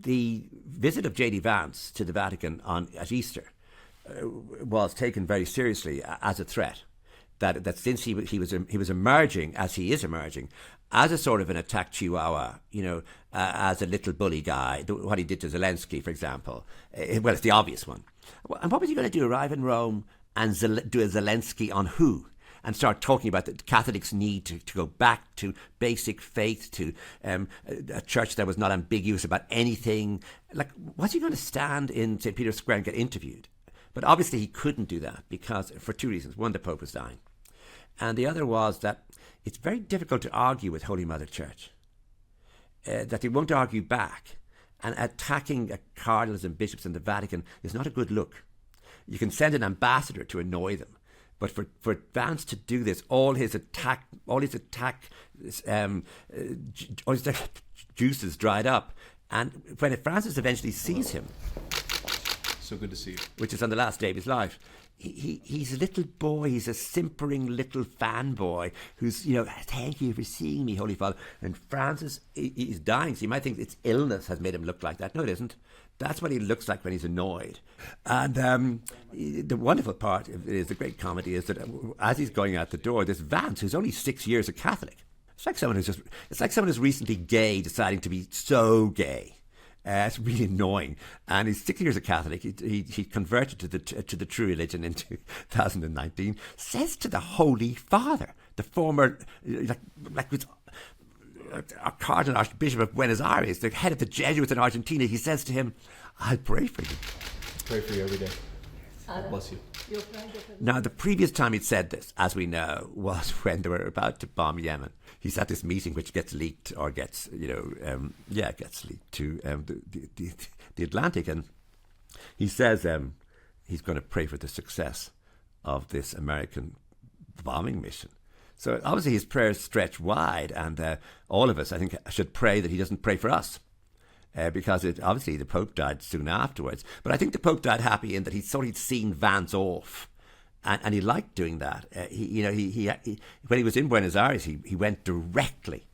the visit of J.D. Vance to the Vatican at Easter was taken very seriously as a threat. That since he was emerging, as he is emerging, as a sort of an attack chihuahua, as a little bully guy, what he did to Zelensky, for example. Well, it's the obvious one. And what was he going to do? Arrive in Rome and do a Zelensky on who? And start talking about the Catholics' need to go back to basic faith, to a church that was not ambiguous about anything. Like, was he going to stand in St. Peter's Square and get interviewed? But obviously he couldn't do that for two reasons. One, the Pope was dying. And the other was that it's very difficult to argue with Holy Mother Church. That they won't argue back. And attacking cardinals and bishops in the Vatican is not a good look. You can send an ambassador to annoy them. But for Vance to do this, all his juices dried up. And when Francis eventually sees him, so good to see you, which is on the last day of his life, he's a little boy. He's a simpering little fanboy who's, thank you for seeing me, Holy Father. And Francis, he's dying. So you might think it's illness has made him look like that. No, it isn't. That's what he looks like when he's annoyed. And the wonderful part is the great comedy is that as he's going out the door, this Vance, who's only 6 years a Catholic, it's like someone who's recently gay deciding to be so gay. It's really annoying. And he's 6 years a Catholic. He converted to the true religion in 2019. Says to the Holy Father, the former a Cardinal Archbishop of Buenos Aires, the head of the Jesuits in Argentina, he says to him, I'll pray for you. Pray for you every day. God bless you. Now, the previous time he'd said this, as we know, was when they were about to bomb Yemen. He's at this meeting which gets leaked or gets leaked to the Atlantic. And he says he's going to pray for the success of this American bombing mission. So obviously his prayers stretch wide, and all of us, I think, should pray that he doesn't pray for us, because obviously the Pope died soon afterwards. But I think the Pope died happy in that he'd seen Vance off, and he liked doing that. When he was in Buenos Aires, he went directly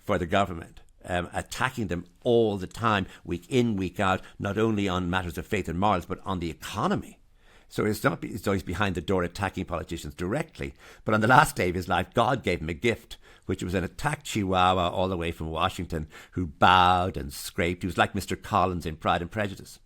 for the government, attacking them all the time, week in, week out, not only on matters of faith and morals, but on the economy. So it's not as though he's behind the door attacking politicians directly. But on the last day of his life, God gave him a gift, which was an attack chihuahua all the way from Washington who bowed and scraped. He was like Mr. Collins in Pride and Prejudice.